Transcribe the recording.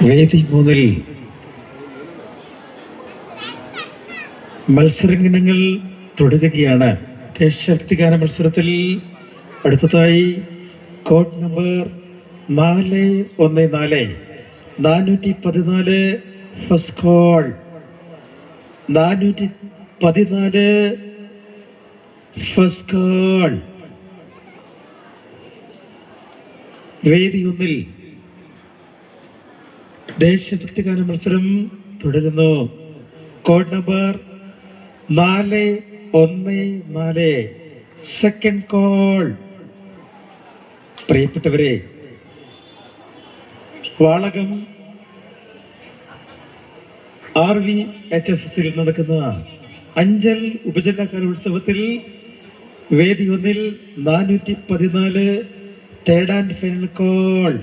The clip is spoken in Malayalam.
വേദി 3-ൽ മത്സരങ്ങൾ തുടരുകയാണ്. ദേശഭക്തിഗാന മത്സരത്തിൽ അടുത്തതായി code number 414 414 first call 414 first call. വേദി 1-ൽ ദേശഭക്തിഗാന മത്സരം തുടരുന്നു. Code number 414 second call. പ്രിയപ്പെട്ടവരെ, വാളകം RVHSS നടക്കുന്ന അഞ്ചൽ ഉപജില്ലാ കലോത്സവത്തിൽ വേദി 1-ൽ 414 തേർഡ് ആൻഡ് ഫൈനൽ കോൾ.